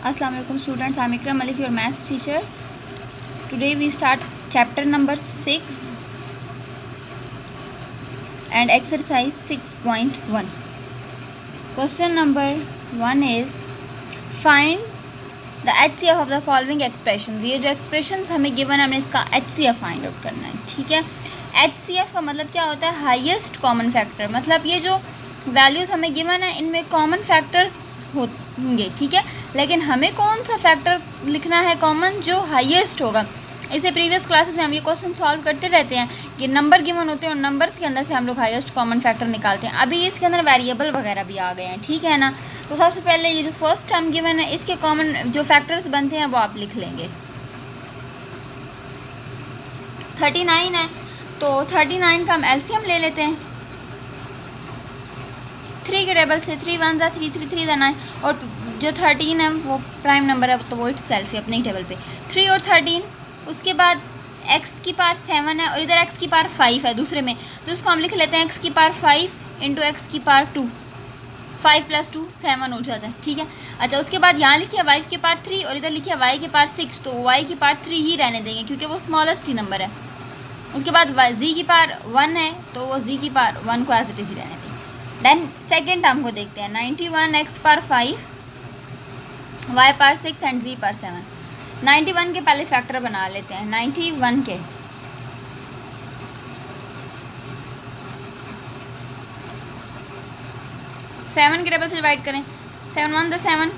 Assalamu alaikum students, I'm Ikram Malik, your maths teacher. Today we start chapter number 6 and exercise 6.1. Question number 1 is find the HCF of the following expressions. ये जो expressions हमें given है हमें इसका HCF find out करना है, ठीक है। HCF का मतलब क्या होता है? Highest common factor. मतलब ये जो वैल्यूज़ हमें गिवन है इनमें कॉमन फैक्टर्स होंगे, ठीक है, लेकिन हमें कौन सा फैक्टर लिखना है कॉमन जो हाईएस्ट होगा। इसे प्रीवियस क्लासेस में हम ये क्वेश्चन सॉल्व करते रहते हैं कि नंबर गिवन होते हैं और नंबर्स के अंदर से हम लोग हाईएस्ट कॉमन फैक्टर निकालते हैं। अभी इसके अंदर वेरिएबल वगैरह भी आ गए हैं, ठीक है ना। तो सबसे पहले ये जो फर्स्ट टर्म गिवन है इसके कॉमन जो फैक्टर्स बनते हैं वो आप लिख लेंगे। 39 है तो 39 का हम एलसीएम ले लेते हैं। 3 के टेबल से 3 1 जा 3 3 3 जा 9 और जो 13 है वो प्राइम नंबर है तो वो इट सेल्फ है अपने ही टेबल पे 3 और 13। उसके बाद x की पावर 7 है और इधर x की पावर 5 है दूसरे में, तो उसको हम लिख लेते हैं x की पावर 5 इंटू एक्स की पावर 2। 5 + 2 7 हो जाता है, ठीक है। अच्छा, उसके बाद यहाँ लिखिए y की पावर 3 और इधर लिखिए y की पावर 6, तो y की पावर 3 ही रहने देंगे क्योंकि वो स्मॉलेस्ट ही नंबर है। उसके बाद z की पावर 1 है तो वो z की पावर 1 को एज इट इज ही रहने देंगे। देन सेकेंड टर्म को देखते हैं 91 x power 5 y power 6 and z power 7। 91 के पहले फैक्टर बना लेते हैं। 91 के 7 के टेबल से डिवाइड करें। 7 1 द 7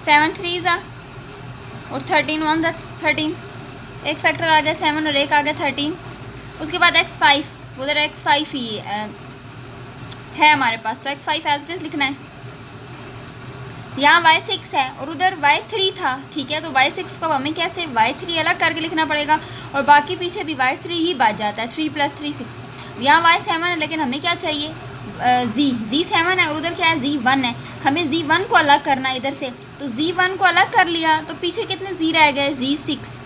7 3 ज़ा और 13 1 द 13। एक फैक्टर आ गया 7 और एक आ गया 13। उसके बाद x5 उधर x5 ही है हमारे पास, तो x5 एज इट इज लिखना है। यहाँ y6 है और उधर y3 था, ठीक है, तो y6 को हमें कैसे y3 अलग करके लिखना पड़ेगा और बाकी पीछे भी y3 ही बच जाता है। 3 + 3 6। यहाँ y7 है लेकिन हमें क्या चाहिए z7 है और उधर क्या है z1 है। हमें z1 को अलग करना है इधर से, तो z1 को अलग कर लिया तो पीछे कितने z रह गए z6,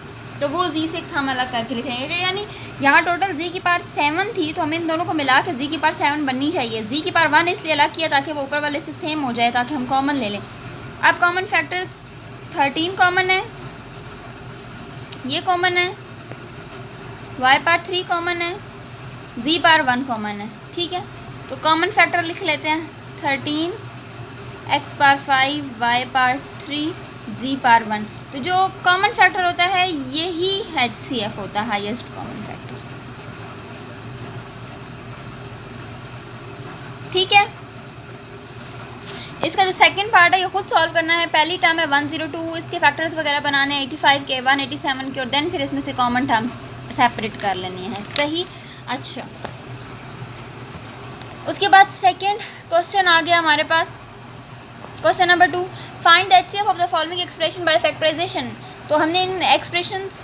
तो वो z6 हम अलग करके लिखेंगे। यानी यहाँ टोटल z की पावर 7 थी तो हमें इन दोनों को मिला के z की पावर 7 बननी चाहिए। z की पावर 1 इसलिए अलग किया ताकि वो ऊपर वाले से सेम हो जाए ताकि हम कॉमन ले लें। अब कॉमन फैक्टर्स 13 कॉमन है, ये कॉमन है, y पावर 3 कॉमन है, z पावर 1 कॉमन है, ठीक है। तो कॉमन फैक्टर लिख लेते हैं 13 x power 5 y power 3 z power 1। तो जो कॉमन फैक्टर होता है यही HCF होता है, हाईएस्ट कॉमन फैक्टर, ठीक है। इसका जो सेकंड पार्ट है ये खुद सॉल्व करना है। पहली टर्म है 102, इसके फैक्टर्स वगैरह बनाने हैं 85 के 187 के और देन फिर इसमें से कॉमन टर्म्स सेपरेट कर लेनी है, सही। अच्छा, उसके बाद सेकंड क्वेश्चन आ गया हमारे पास। Question number 2, find the HCF of the following expression by factorisation. तो हमने इन एक्सप्रेशंस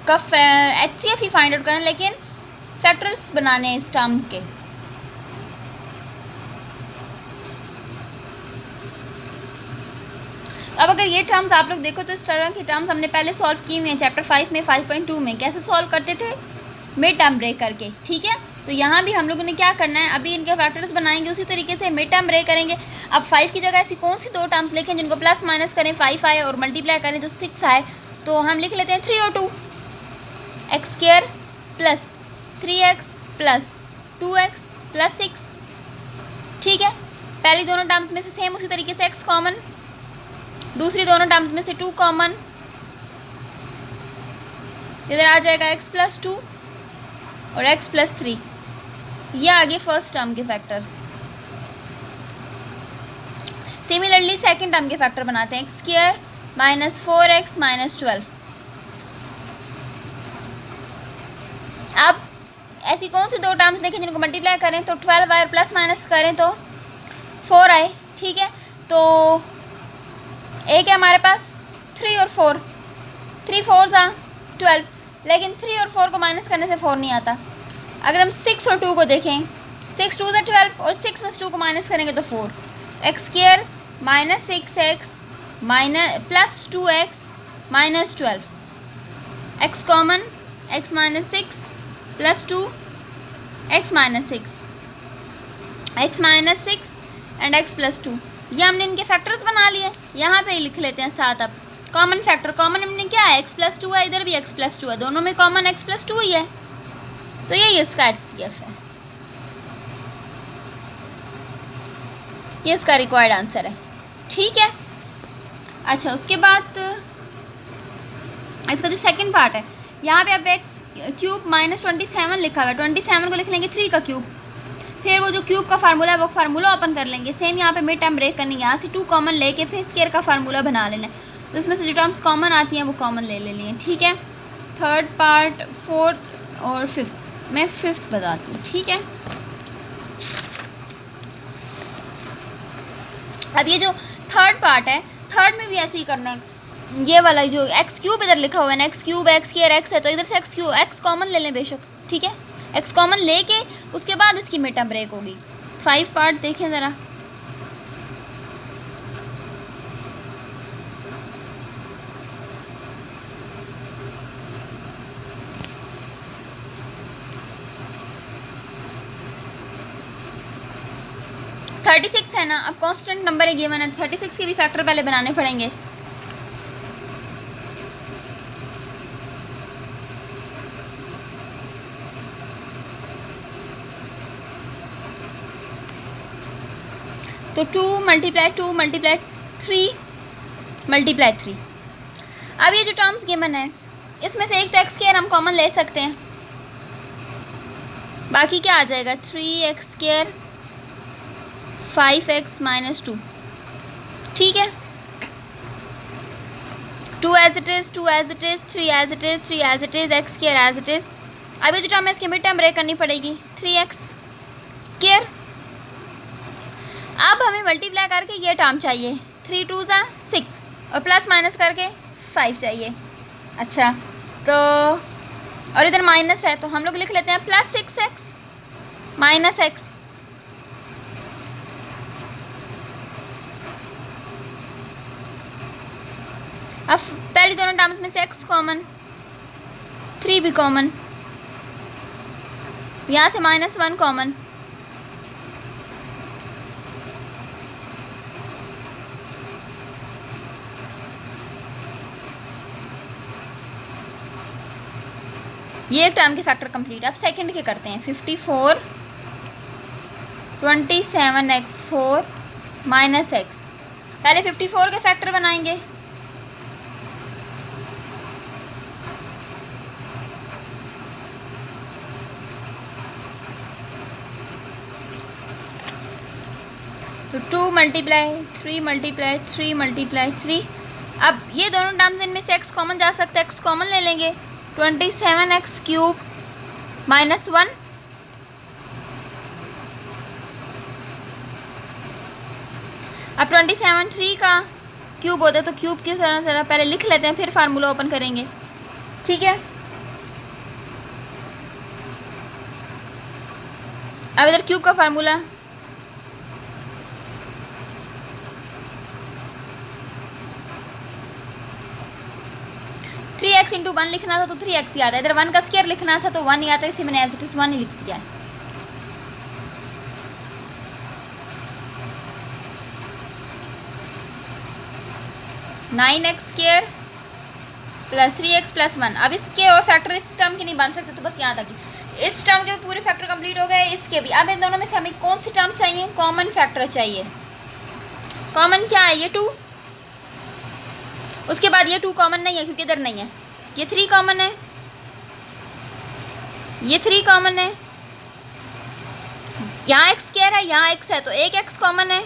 का HCF ही फाइंड आउट करना है लेकिन फैक्टर्स बनाने हैं इस टर्म के। अब अगर ये टर्म्स आप लोग देखो तो इस तरह की टर्म्स हमने पहले सॉल्व की हुई हैं चैप्टर 5 में 5.2 में। कैसे सॉल्व करते थे? मिड टर्म ब्रेक करके, ठीक है। तो यहाँ भी हम लोगों ने क्या करना है, अभी इनके फैक्टर्स बनाएंगे उसी तरीके से मिड टर्म ब्रेक करेंगे। अब 5 की जगह ऐसी कौन सी दो टर्म्स लिखें जिनको प्लस माइनस करें 5 आए और मल्टीप्लाई करें तो 6 आए। तो हम लिख लेते हैं 3 और 2 x² + 3x + 2x + 6, ठीक है। पहली दोनों टर्म्स में से सेम उसी तरीके से x कॉमन, दूसरी दोनों टर्म्स में से 2 कॉमन, इधर आ जाएगा x + 2 और x + 3। ये आ गए फर्स्ट टर्म के फैक्टर। सिमिलरली सेकंड टर्म के फैक्टर बनाते हैं x² - 4x - 12। अब ऐसी कौन सी दो टर्म्स देखें जिनको मल्टीप्लाई करें तो 12 आए और प्लस माइनस करें तो 4 आए, ठीक है। तो एक है हमारे पास 3 और 4, 3 4 ज़ा 12, लेकिन 3 और 4 को माइनस करने से 4 नहीं आता। अगर हम 6 और 2 को देखें 6 2 ज़ा 12 और 6 में 2 को माइनस करेंगे तो 4। x² - 6x + 2x - 12, x common x - 6 + 2 x - 6 x - 6 and x + 2। ये हमने इनके फैक्टर्स बना लिए। यहाँ पे ही लिख लेते हैं 7। अब कॉमन फैक्टर, कॉमन में क्या है, x+2 है, इधर भी x+2 है, दोनों में कॉमन x+2 ही है, तो यही इसका HCF है, ये इसका रिक्वायर्ड आंसर है। ठीक है। अच्छा, उसके बाद इसका जो सेकंड पार्ट है, यहाँ पे अब x³ -27 लिखा हुआ है, 27 को लिख लेंगे 3 का क्यूब, फिर वो जो क्यूब का फार्मूला है वो फार्मूला ओपन कर लेंगे। सेम यहाँ पे मिड टर्म ब्रेक करनी है, यहाँ से 2 कॉमन लेके फिर स्क्वायर का फार्मूला बना लेना है, तो उसमें से जो टर्म्स कॉमन आती हैं वो कॉमन ले लेनी है। ठीक है। थर्ड पार्ट, फोर्थ और फिफ्थ, मैं फिफ्थ बताती हूँ। ठीक है। अब ये जो थर्ड पार्ट है, थर्ड में भी ऐसे ही करना है। ये वाला जो x³ इधर लिखा हुआ है ना, x³ x² x है, तो इधर से x कॉमन ले लें बेशक। ठीक है, x कॉमन लेके उसके बाद इसकी मिड टर्म ब्रेक होगी। 5 पार्ट देखें ज़रा। थर्टी 36 है ना, अब कांस्टेंट नंबर है गिवन है, 36 के भी फैक्टर पहले बनाने पड़ेंगे। तो 2 × 2 × 3 × 3। अब ये जो टर्म्स गिवन है इसमें से एक तो x² हम कॉमन ले सकते हैं, बाकी क्या आ जाएगा 3x² 5x - 2। ठीक है, 2 as it is, 2 as it is, 3 as it is, 3 as it is, x² as it is. अब ये जो टर्म है इसकी मिड टर्म ब्रेक करनी पड़ेगी, 3x²। अब हमें मल्टीप्लाई करके ये टर्म चाहिए, 3 2 6 और प्लस माइनस करके 5 चाहिए। अच्छा, तो और इधर माइनस है तो हम लोग लिख लेते हैं +6x - x। अब पहली दोनों टर्म्स में से x कॉमन, 3 भी कॉमन, यहाँ से -1 कॉमन, ये एक टर्म के फैक्टर कंप्लीट। अब सेकंड के करते हैं, 54 27x4 - x। पहले 54 के फैक्टर बनाएंगे, तो 2 × 3 × 3 × 3। अब ये दोनों टर्म्स इनमें से x कॉमन जा सकता है, x कॉमन ले लेंगे, 27x³ -1 अब 27 3 का क्यूब होता है, तो क्यूब की तरह ज़रा पहले लिख लेते हैं, फिर फार्मूला ओपन करेंगे। ठीक है। अब इधर क्यूब का फार्मूला, x × 1 लिखना था तो 3x याद है, इधर 1 का स्क्वायर लिखना था तो 1 ही आता है, इसी मैंने एज इट इज़ 1 ही लिख दिया है। (9x² + 3x + 1। अब इसके और फैक्टर इस टर्म के नहीं बन सकते, तो बस यहाँ तक ही। इस टर्म के पूरे फैक्टर कंप्लीट हो गए, इसके भी। अब इन दोनों में से हमें कौन सी टर्म चाहिए, कॉमन फैक्टर चाहिए। कॉमन क्या है, ये 2, उसके बाद ये 2 कॉमन नहीं है क्योंकि इधर नहीं है, ये 3 कॉमन है, ये 3 कॉमन है, यहाँ x² है, यहाँ x है, तो एक x कॉमन है।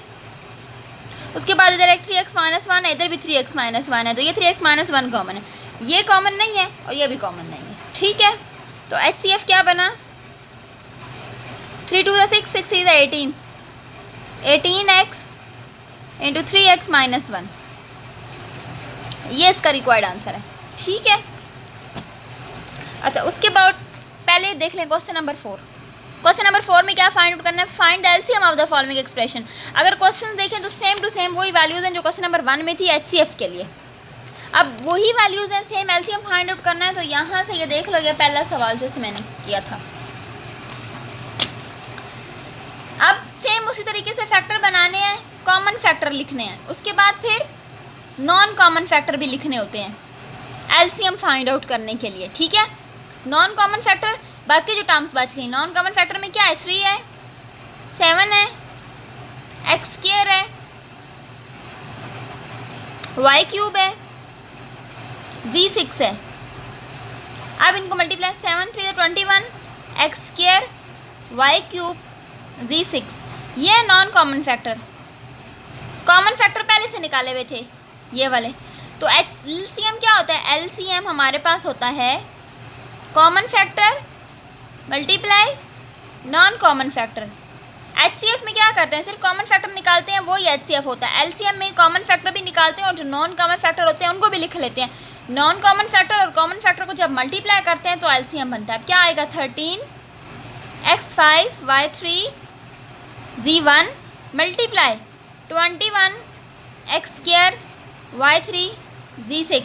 उसके बाद इधर एक 3x - 1 है, इधर भी 3x - 1 है, तो ये 3x - 1 कॉमन है, ये कॉमन नहीं है और ये भी कॉमन नहीं है। ठीक है, तो HCF क्या बना, 3 2 6 6 3 18, 18x × 3x - 1, ये इसका रिक्वायर्ड आंसर है। ठीक है। अच्छा, उसके बाद पहले देख लें क्वेश्चन नंबर 4। क्वेश्चन नंबर 4 में क्या फाइंड आउट करना है, find the LCM of the following expression. अगर क्वेश्चन देखें तो सेम टू सेम वही वैल्यूज़ हैं जो क्वेश्चन नंबर 1 में थी HCF के लिए। अब वही वैल्यूज़ हैं, सेम एलसीएम फाइंड आउट करना है, तो यहाँ से ये देख लो, ये पहला सवाल जो मैंने किया था। अब सेम उसी तरीके से फैक्टर बनाने हैं, कॉमन फैक्टर लिखने हैं, उसके बाद फिर नॉन कॉमन फैक्टर भी लिखने होते हैं एलसीएम फाइंड आउट करने के लिए, ठीक है। नॉन कॉमन फैक्टर, बाकी जो टर्म्स बच गई, नॉन कॉमन फैक्टर में क्या है, 3 है, 7 है, एक्स स्क्वायर है, वाई क्यूब है, Z6 है। अब इनको multiply, 7 3 21, x square, y cube, Z6, ये है non common factor. Common factor पहले से निकाले हुए थे ये वाले। तो एलसीएम क्या होता है, एलसीएम हमारे पास होता है common factor multiply non common factor. HCF में क्या करते हैं, सिर्फ कॉमन फैक्टर निकालते हैं, वो ही एचसीएफ होता है। एलसीएम में कॉमन फैक्टर भी निकालते हैं और जो नॉन कॉमन फैक्टर होते हैं उनको भी लिख लेते हैं। नॉन कॉमन फैक्टर और कॉमन फैक्टर को जब मल्टीप्लाई करते हैं तो एलसीएम बनता है। क्या आएगा, 13 x5 y3 z1 multiply 21 x square y3 z6।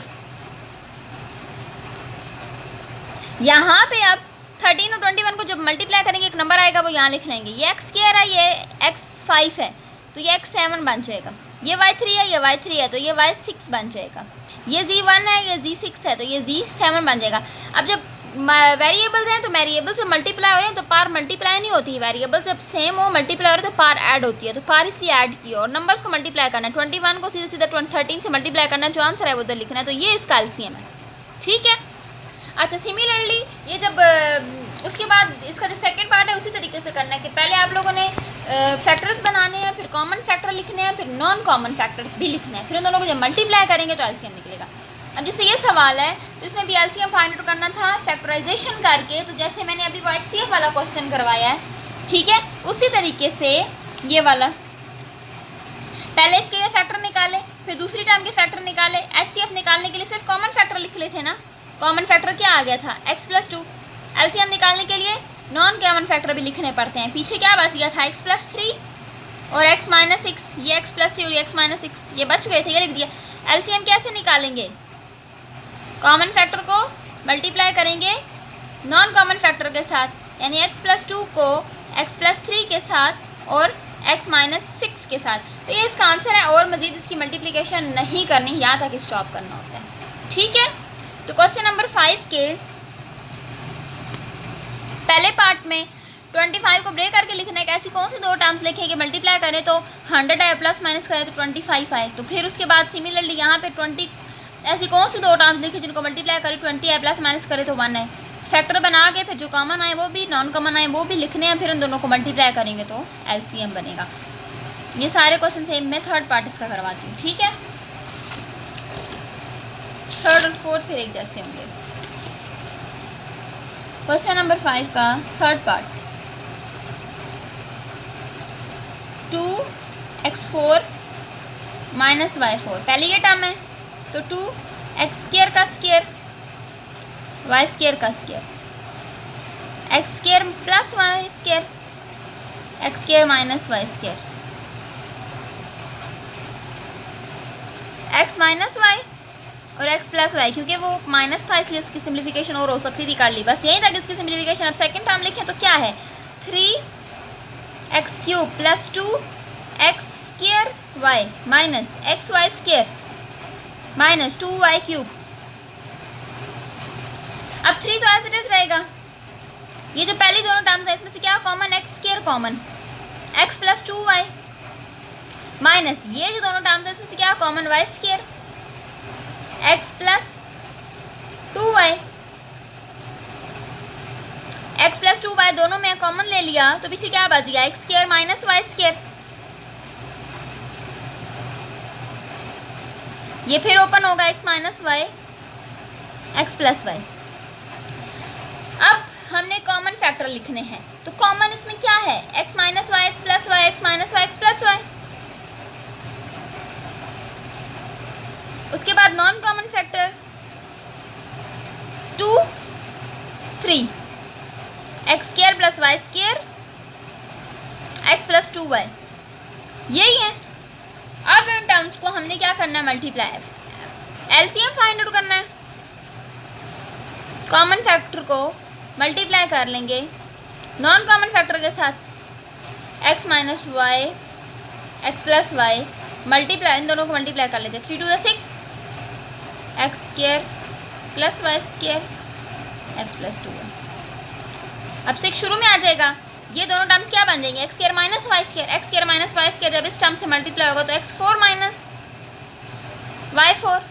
यहाँ पे अब 13 और 21 को जब मल्टीप्लाई करेंगे एक नंबर आएगा, वो यहाँ लिख लेंगे। ये एक्स स्क्वायर है, ये x5 है, तो ये x7 बन जाएगा। ये y3 है, ये y3 है, तो ये y6 बन जाएगा। ये z1 है, ये z6 है, तो ये z7 बन जाएगा। अब जब वेरिएबल्स हैं तो वेरिएबल से मल्टीप्लाई हो रहे हैं तो पार मल्टीप्लाई नहीं होती है। वेरिएबल जब सेम हो मल्टीप्लाई हो रहे हैं तो पार ऐड होती है, तो पार इसलिए ऐड की और नंबर्स को मल्टीप्लाई करना है। 21 को सीधा सीधा 13 से मल्टीप्लाई करना है, जो आंसर है वो उधर लिखना है। तो ये इसका एलसीएम है, ठीक है। अच्छा, सिमिलरली ये जब उसके बाद इसका जो सेकंड पार्ट है उसी तरीके से करना है कि पहले आप लोगों ने फैक्टर्स बनाने हैं, फिर कॉमन फैक्टर लिखने हैं, फिर नॉन कॉमन फैक्टर्स भी लिखने हैं, फिर उन दोनों को जब मल्टीप्लाई करेंगे तो एलसीएम निकलेगा। अब जैसे ये सवाल है तो इसमें भी एलसीएम फाइंड आउट करना था फैक्टराइजेशन करके, तो जैसे मैंने अभी वो एचसीएफ वाला क्वेश्चन करवाया है, ठीक है, उसी तरीके से ये वाला पहले इसके लिए फैक्टर निकाले, फिर दूसरी टर्म के फैक्टर निकाले। एचसीएफ निकालने के लिए सिर्फ कॉमन फैक्टर लिख लेते ना। कॉमन फैक्टर क्या आ गया था, x+2। एलसीएम निकालने के लिए नॉन कॉमन फैक्टर भी लिखने पड़ते हैं। पीछे क्या बच गया था, x+3 और x-6। ये x+3 और ये x-6 ये बच गए थे, ये लिख दिया। एलसीएम कैसे निकालेंगे, कॉमन फैक्टर को मल्टीप्लाई करेंगे नॉन कॉमन फैक्टर के साथ, यानी x+2 को x+3 के साथ और x-6 के साथ। तो ये इसका आंसर है, और मज़ीद इसकी मल्टीप्लिकेशन नहीं करनी, यहाँ तक स्टॉप करना होता है, ठीक है। तो क्वेश्चन नंबर 5 के पहले पार्ट में 25 को ब्रेक करके लिखना है कि ऐसी कौन सी दो टर्म्स लिखें कि मल्टीप्लाई करें तो 100 आए, प्लस माइनस करें तो 25 आए। तो फिर उसके बाद सिमिलरली यहाँ पे 20 ऐसी कौन सी दो टर्म्स लिखें जिनको मल्टीप्लाई करें 20 आए, प्लस माइनस करें तो 1 है। फैक्टर बना के फिर जो कॉमन आए वो भी, नॉन कॉमन आए वो भी लिखने हैं, फिर उन दोनों को मल्टीप्लाई करेंगे तो एलसीएम बनेगा। ये सारे क्वेश्चन सेम, मैं थर्ड पार्ट इसका करवाती हूँ, ठीक है। थर्ड और फोर्थ फिर एक जैसे होंगे। क्वेश्चन नंबर 5 का third part, 2x4 minus y4। पहले ये टर्म है तो 2x² का स्क्वायर y² का square, x² plus y², x² minus y², x minus y और x प्लस वाई, क्योंकि वो माइनस था इसलिए इसकी सिम्प्लीफिकेशन और हो सकती थी, कर ली बस यहीं तक इसकी सिम्प्लीफिकेशन। अब सेकंड टर्म लिखें तो क्या है, 3x³ plus 2x² minus xy² minus 2y³। अब 3 तो एज इट इज रहेगा। ये जो पहली दोनों टर्म्स है इसमें से क्या common, x² common, x plus 2y minus ये जो दोनों टर्म्स है इसमें से क्या common, y², x plus 2y। x plus 2y दोनों में कॉमन ले लिया तो पीछे क्या बच गया, x² माइनस y²। ये फिर ओपन होगा x minus y, x plus y। अब हमने कॉमन फैक्टर लिखने हैं तो कॉमन इसमें क्या है, x minus y, x plus y, x minus y, x plus y। उसके बाद non common factor 2 3 x² plus y² x plus 2y, यही है। अब इन टर्म्स को हमने क्या करना है, मल्टीप्लाई, एलसीएम फाइंड आउट करना है। कॉमन फैक्टर को मल्टीप्लाई कर लेंगे नॉन कॉमन फैक्टर के साथ, x minus y, x plus y multiply, इन दोनों को मल्टीप्लाई कर लेते हैं। 3 2 6 x square plus y square x plus 2 है। अब 6 शुरू में आ जाएगा, ये दोनों टर्म्स क्या बन जाएंगे, x square minus y square. X square minus y square जब इस टर्म से मल्टीप्लाई होगा तो एक्स 4 माइनस वाई 4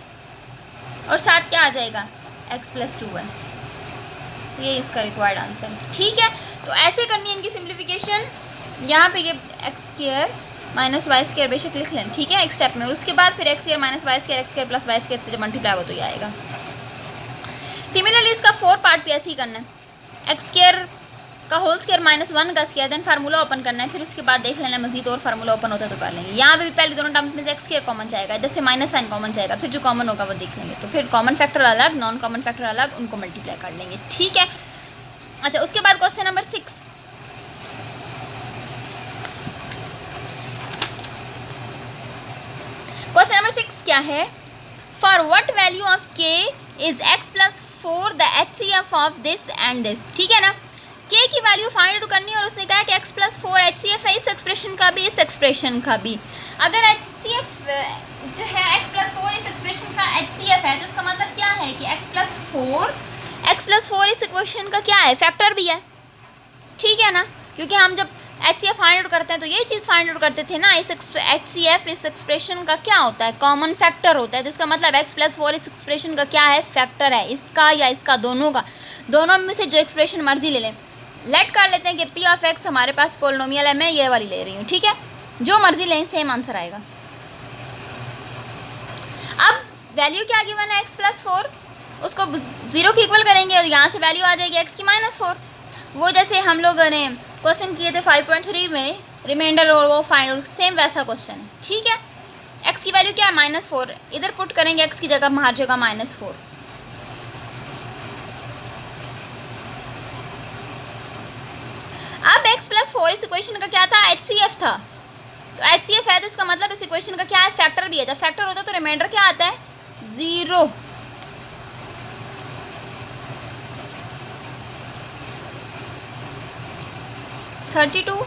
और साथ क्या आ जाएगा, एक्स प्लस 2 है। ये इसका रिक्वायर्ड आंसर है। ठीक है, तो ऐसे करनी है इनकी सिंप्लीफिकेशन। यहाँ पे ये x square minus y square बेशक लिख लें, ठीक है, एक स्टेप में, और उसके बाद फिर x square minus y square x square plus y square से जब मल्टीप्लाई होगा तो ये आएगा। सिमिलरली इसका 4 पार्ट भी ऐसे ही करना है, एक्स स्क्वायर का होल स्क्वायर माइनस 1 का स्क्वायर, देन फार्मूला ओपन करना है, फिर उसके बाद देख लेना मजीद और फार्मूला ओपन होता है तो कर लेंगे। यहाँ पे भी पहले दोनों टर्म्स में से एक्स स्क्वायर कॉमन जाएगा, इधर से माइनस साइन कॉमन जाएगा, फिर जो कॉमन होगा वो देख लेंगे, तो फिर कॉमन फैक्टर अलग, नॉन कॉमन फैक्टर अलग, उनको मल्टीप्लाई कर लेंगे। ठीक है, अच्छा उसके बाद क्वेश्चन नंबर 6। क्वेश्चन नंबर 6 क्या है, for what value of k is x plus 4 the HCF of this and this. ठीक है ना, k की वैल्यू फाइंड आउट करनी है और उसने कहा कि x प्लस 4 HCF है इस एक्सप्रेशन का भी, इस एक्सप्रेशन का भी। अगर HCF जो है x प्लस 4 इस एक्सप्रेशन का HCF है तो इसका मतलब क्या है कि x प्लस 4 इस इक्वेशन का क्या है, फैक्टर भी है। ठीक है ना, क्योंकि हम जब HCF फाइंड आउट करते हैं तो ये चीज़ फाइंड आउट करते थे ना, इस HCF इस एक्सप्रेशन का क्या होता है, कॉमन फैक्टर होता है। तो इसका मतलब x प्लस 4 इस एक्सप्रेशन का क्या है, फैक्टर है, इसका या इसका, दोनों का, दोनों में से जो एक्सप्रेशन मर्जी ले लें। लेट कर लेते हैं कि p ऑफ x हमारे पास पोलिनोमियल है, मैं ये वाली ले रही हूँ। ठीक है, जो मर्जी लें सेम आंसर आएगा। अब वैल्यू क्या गिवन है x प्लस 4, उसको 0 की इक्वल करेंगे और यहाँ से वैल्यू आ जाएगी x की माइनस 4। वो जैसे हम लोगों ने क्वेश्चन किए थे 5.3 में रिमाइंडर और वो फाइंड, सेम वैसा क्वेश्चन है। ठीक है, x की वैल्यू क्या है, माइनस 4, इधर पुट करेंगे x की जगह, हर जगह माइनस 4। अब x प्लस 4 इस इक्वेशन का क्या था, HCF था, तो HCF है तो इसका मतलब इस इक्वेशन का क्या है, फैक्टर भी है। जब फैक्टर होता है तो रिमाइंडर क्या आता है, 0। थर्टी 20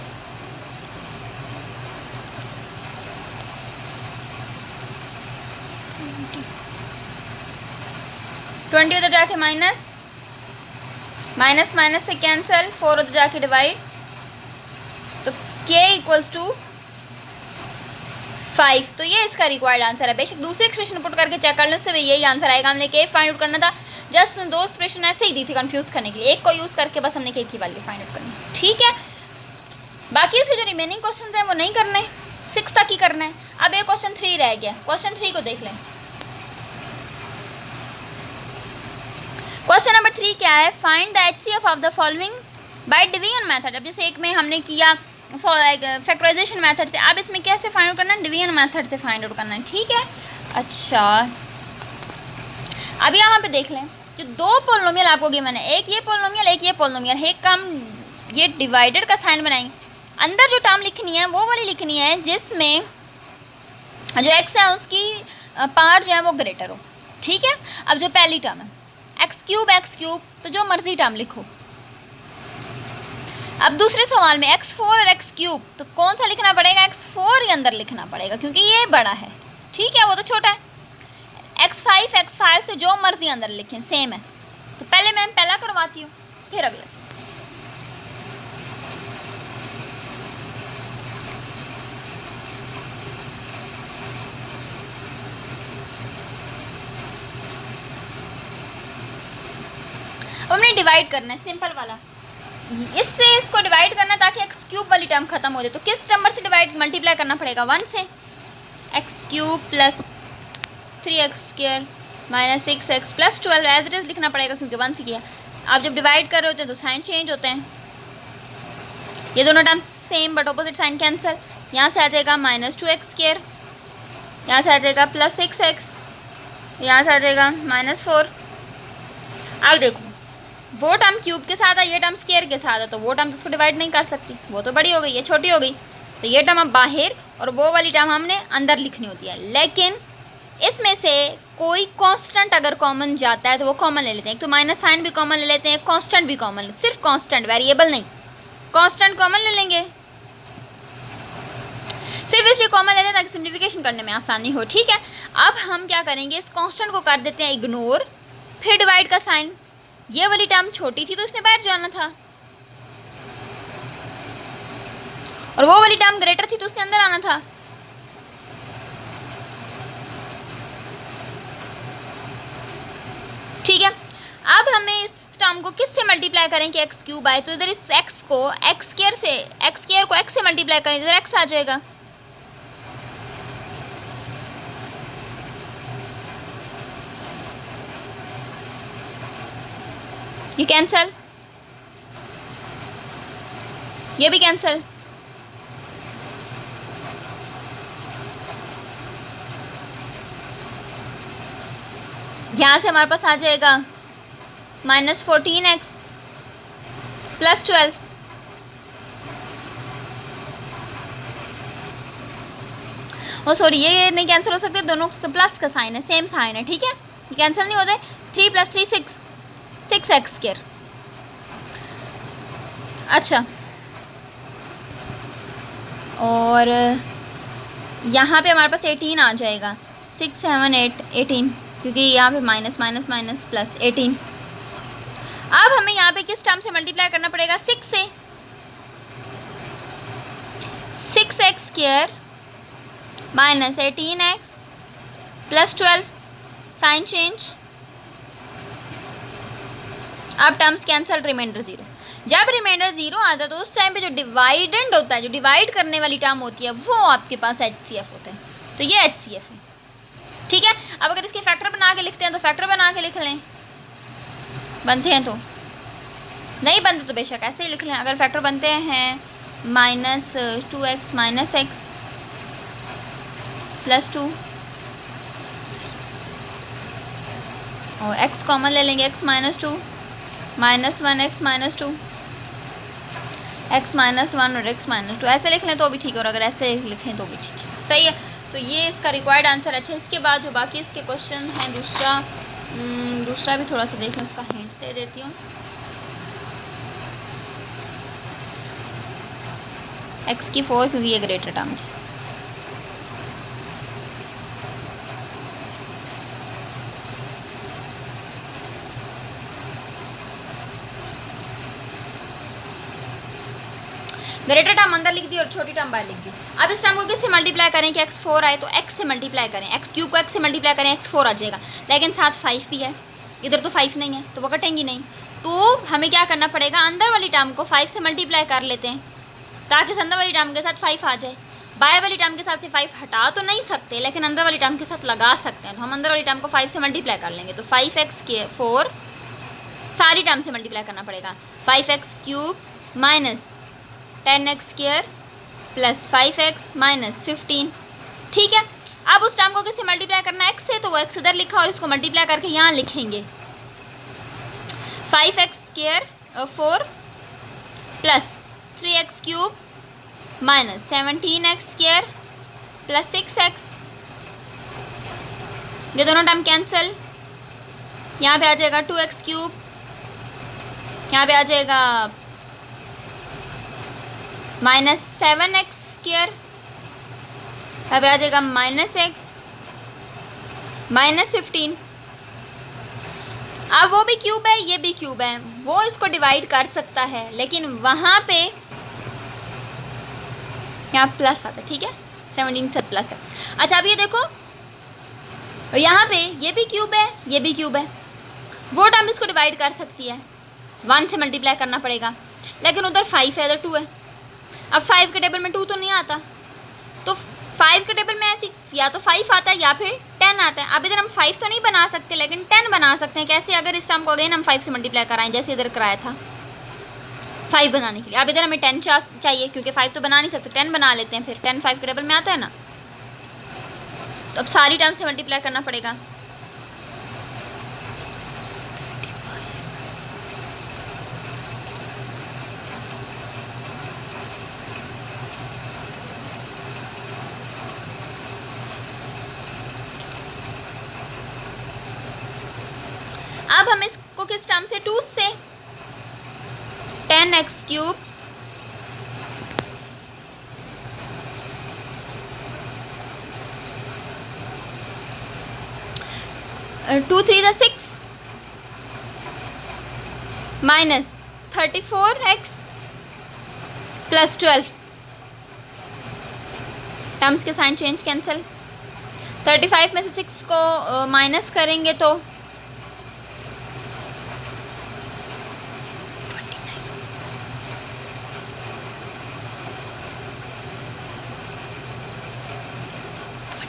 उधर जाके माइनस, माइनस माइनस से कैंसिल, 4 उधर जाके डिवाइड, तो k इक्वल्स टू 5। तो ये इसका रिक्वायर्ड आंसर है। बेशक दूसरे एक्सप्रेशन पुट करके चेक कर लो, उससे भी यही आंसर आएगा। हमने k फाइंड आउट करना था, जस्ट दो एक्सप्रेशन ऐसे ही दी थी कंफ्यूज करने के लिए, एक को यूज़ करके बस हमने k की वैल्यू फाइंड आउट करनी। ठीक है, बाकी इसके जो रिमेनिंग क्वेश्चन हैं वो नहीं करने, 6 तक ही करना है। अब ये क्वेश्चन 3 रह गया, क्वेश्चन 3 को देख लें। क्वेश्चन नंबर 3 क्या है, find the HCF of the following by division method. अब जैसे एक में हमने किया फैक्टराइजेशन मेथड से, अब इसमें कैसे फाइंड आउट करना है, डिवीजन मेथड से फाइंड आउट करना है। ठीक है, अच्छा अब यहाँ पे देख लें, जो दो पोलिनोमियल आपको गिवन है, एक ये पोलिनोमियल एक ये पोलिनोमियल, एक का हम ये डिवाइडेड का साइन बनाएंगे, अंदर जो टर्म लिखनी है वो वाली लिखनी है जिसमें जो x है उसकी पावर जो है वो ग्रेटर हो। ठीक है, अब जो पहली टर्म है एक्स क्यूब, तो जो मर्जी टर्म लिखो। अब दूसरे सवाल में x4 और x क्यूब, तो कौन सा लिखना पड़ेगा, x4 ही अंदर लिखना पड़ेगा क्योंकि ये बड़ा है। ठीक है, वो तो छोटा है। x5 तो जो मर्जी अंदर लिखें सेम है। तो पहले मैं पहला करवाती हूँ फिर अगला। हमने डिवाइड करना है, सिंपल वाला, इससे इसको डिवाइड करना ताकि एक्स क्यूब वाली टर्म खत्म हो जाए। तो किस नंबर से डिवाइड मल्टीप्लाई करना पड़ेगा, 1 से। X cube plus 3x square minus 6x plus 12 as it is लिखना पड़ेगा क्योंकि 1 से किया। आप जब डिवाइड कर रहे होते हैं तो साइन चेंज होते हैं, ये दोनों term same but opposite sign cancel. यहाँ से आ जाएगा माइनस 2x स्क्वायर, यहाँ से आ जाएगा प्लस 6x, यहाँ से आ जाएगा माइनस 4। अब देखो वो टर्म क्यूब के साथ है, ये टर्म स्क्वायर के साथ है, तो वो टर्म इसको डिवाइड नहीं कर सकती, वो तो बड़ी हो गई, ये छोटी हो गई। तो ये टर्म अब बाहर और वो वाली टर्म हमने अंदर लिखनी होती है। लेकिन इसमें से कोई कांस्टेंट अगर कॉमन जाता है तो वो कॉमन ले लेते हैं। एक तो माइनस साइन भी कॉमन ले लेते हैं, कांस्टेंट भी कॉमन, सिर्फ कांस्टेंट, वेरिएबल नहीं, कांस्टेंट कॉमन ले लेंगे। सिर्फ इसलिए कॉमन लेते हैं ताकि सिम्प्लीफिकेशन करने में आसानी हो, ठीक है। अब हम क्या करेंगे, इस कांस्टेंट को कर देते हैं इग्नोर, फिर डिवाइड का साइन, ये वाली टर्म छोटी थी तो इसने बाहर जाना था, और वो वाली टर्म ग्रेटर थी तो उसने अंदर आना था। ठीक है, अब हमें इस टर्म को किससे मल्टीप्लाई करें कि एक्स क्यूब आए, तो इधर इस एक्स को एक्स स्क्वायर को एक्स से मल्टीप्लाई करें, इधर एक्स आ जाएगा। ये कैंसल, ये भी कैंसल, यहां से हमारे पास आ जाएगा -14x + 12। ओ सॉरी, ये नहीं कैंसिल हो सकते, दोनों से प्लस का साइन है, सेम साइन है, ठीक है, ये कैंसिल नहीं होता है। 3 + 3 6, 6x²। अच्छा, और यहाँ पे हमारे पास 18 आ जाएगा, 6 7 8 18, क्योंकि यहाँ पे माइनस माइनस माइनस प्लस 18। अब हमें यहाँ पे किस टर्म से मल्टीप्लाई करना पड़ेगा, 6 से, 6x² - 18x + 12, साइन चेंज। अब टर्म्स कैंसल, रिमाइंडर 0। जब रिमाइंडर 0 आता है तो उस टाइम पे जो डिवाइडेंड होता है, जो डिवाइड करने वाली टर्म होती है, वो आपके पास HCF होता है, तो ये HCF है, ठीक है। अब अगर इसके फैक्टर बना के लिखते हैं तो फैक्टर बना के लिख लें, बनते हैं तो, नहीं बनते तो बेशक ऐसे ही लिख लें। अगर फैक्टर बनते हैं -2x - x + 2, और x कॉमन ले लेंगे, x - 2 -1x - 2, x - 1 और x - 2, ऐसे लिख लें तो भी ठीक है, और अगर ऐसे लिखें तो भी ठीक है, सही है। तो ये इसका रिक्वायर्ड आंसर। अच्छा, इसके बाद जो बाकी इसके क्वेश्चन हैं, दूसरा भी थोड़ा सा देख लें, उसका हिंट दे देती हूँ। x की 4, क्योंकि ये ग्रेटर टर्म थी। ग्रेटर टर्म अंदर लिख दी और छोटी टर्म बाहर लिख दी। अब इस टर्म को किससे मल्टीप्लाई करें कि x4 आए, तो x से मल्टीप्लाई करें, x³ को x से मल्टीप्लाई करें, x4 आ जाएगा, लेकिन साथ 5 भी है, इधर तो 5 नहीं है तो वो कटेंगी नहीं, तो हमें क्या करना पड़ेगा, अंदर वाली टर्म को 5 से मल्टीप्लाई कर लेते हैं ताकि अंदर वाली टर्म के साथ 5 आ जाए। बाय वाली टर्म के साथ से 5 हटा तो नहीं सकते, लेकिन अंदर वाली टर्म के साथ लगा सकते हैं, तो हम अंदर वाली टर्म को 5 से मल्टीप्लाई कर लेंगे, तो 5x4 सारी टर्म से मल्टीप्लाई करना पड़ेगा, 5x³ - 10x² + 5x - 15, ठीक है। अब उस टर्म को किससे मल्टीप्लाई करना है, x से, तो वो x इधर लिखा और इसको मल्टीप्लाई करके यहाँ लिखेंगे, 5x² 4 + 3x³ - 17x² + 6x, ये दोनों टर्म कैंसिल, यहाँ पे आ जाएगा 2x³, यहाँ पे आ जाएगा -7x², यहाँ पे आ जाएगा -x -15। अब वो भी क्यूब है, ये भी क्यूब है, वो इसको डिवाइड कर सकता है, लेकिन वहाँ पे यहाँ प्लस आता है, ठीक है, 17 से प्लस है। अच्छा, अब ये देखो, यहाँ पे ये भी क्यूब है, ये भी क्यूब है, वो टर्म इसको डिवाइड कर सकती है, 1 से मल्टीप्लाई करना पड़ेगा, लेकिन उधर 5 है, इधर 2 है। अब 5 के टेबल में 2 तो नहीं आता, तो 5 के टेबल में ऐसी या तो 5 आता है या फिर 10 आता है। अब इधर हम 5 तो नहीं बना सकते, लेकिन 10 बना सकते हैं। कैसे, अगर इस टर्म को अगेन हम 5 से मल्टीप्लाई कराएं, जैसे इधर कराया था 5 बनाने के लिए। अब इधर हमें 10 चाहिए, क्योंकि 5 तो बना नहीं सकते, 10 बना लेते हैं, फिर 10 5 के टेबल में आता है ना, तो अब सारी टर्म से मल्टीप्लाई करना पड़ेगा। अब हम इसको किस टर्म से, 2 से, 10x³ 2 3 the 6 minus 34x plus 12, terms के साइन चेंज, कैंसिल। 35 में से 6 को माइनस करेंगे तो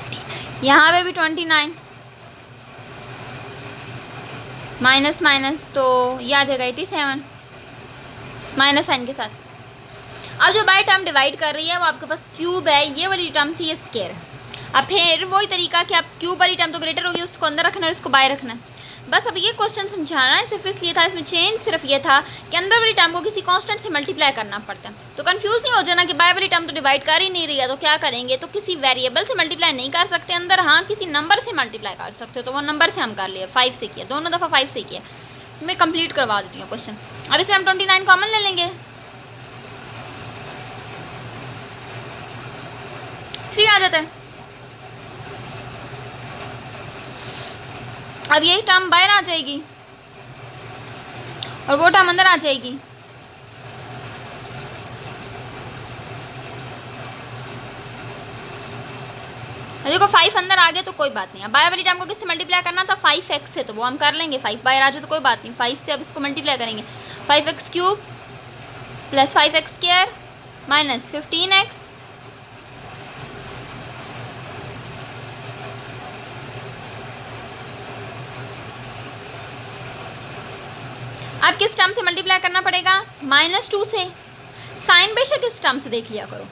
29, यहाँ पे भी 29 माइनस माइनस, तो ये आ जाएगा 87 माइनस साइन के साथ। अब जो बाई टर्म डिवाइड कर रही है वो आपके पास क्यूब है, ये वाली टर्म थी ये स्केयर है। अब फिर वही तरीका कि आप क्यूब वाली टर्म तो ग्रेटर होगी उसको अंदर रखना है और उसको बाय रखना है। बस अब ये क्वेश्चन समझाना है सिर्फ इसलिए था, इसमें चेंज सिर्फ ये था कि अंदर वाली टर्म को किसी कांस्टेंट से मल्टीप्लाई करना पड़ता है। तो कंफ्यूज नहीं हो जाना कि बाय वाली टर्म तो डिवाइड कर ही नहीं रही है तो क्या करेंगे, तो किसी वेरिएबल से मल्टीप्लाई नहीं कर सकते अंदर, हाँ किसी नंबर से मल्टीप्लाई कर सकते हो, तो वो नंबर से हम कर लिए, 5 से किया, दोनों दफ़ा 5 से किया। मैं कंप्लीट करवा देती हूँ क्वेश्चन। अब इसमें हम 29 कॉमन ले लेंगे, 3 आ जाता है। अब यही टर्म बाहर आ जाएगी और वो टर्म अंदर आ जाएगी। देखो 5 अंदर आ गए तो कोई बात नहीं है। बाय वाली टर्म को किससे मल्टीप्लाई करना था, 5x से, तो वो हम कर लेंगे। 5 बाहर आ जाए तो कोई बात नहीं, 5 से अब इसको मल्टीप्लाई करेंगे। 5x cube plus 5x square minus 15x अब किस टर्म से मल्टीप्लाई करना पड़ेगा, -2 से। साइन बेशक इस टर्म से देख लिया करो,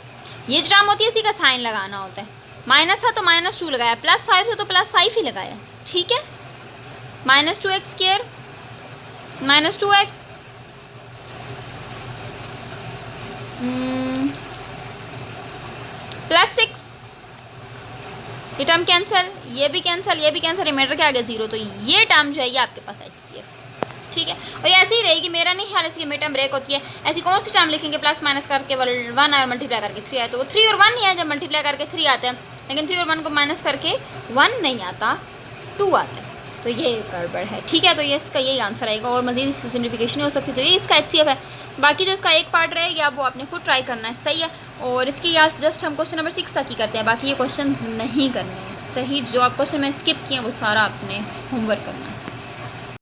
ये जो टर्म होती है इसी का साइन लगाना होता है। माइनस था तो -2 लगाया, +5 था तो +5 ही लगाया, ठीक है। -2x स्क्वायर -2x +6, ये टर्म कैंसिल, ये भी कैंसिल, ये भी कैंसिल, रिमाइंडर क्या आ गया 0। तो ये टर्म जो है ये आपके पास HCF, ठीक है। और ये ऐसे ही रहेगी, मेरा नहीं ख्याल इसकी मिड टर्म ब्रेक होती है। ऐसी कौन सी टर्म लिखेंगे प्लस माइनस करके 1 और मल्टीप्लाई करके 3 आए, तो वो 3 और 1 ही है जब मल्टीप्लाई करके 3 आते हैं, लेकिन 3 और 1 को माइनस करके 1 नहीं आता, 2 आता है, तो ये गड़बड़ है, ठीक है। तो ये इसका यही आंसर आएगा और मज़ीद इसकी सिम्प्लिफिकेशन नहीं हो सकती, तो ये इसका HCF है। बाकी जो इसका एक पार्ट रहेगा वो आपने खुद ट्राई करना है, सही है। और इसकी यहाँ जस्ट हम क्वेश्चन नंबर 6 तक ही करते हैं, बाकी ये क्वेश्चन नहीं करने हैं, सही। जो आप क्वेश्चन में स्किप किए हैं वो सारा आपने होमवर्क करना है।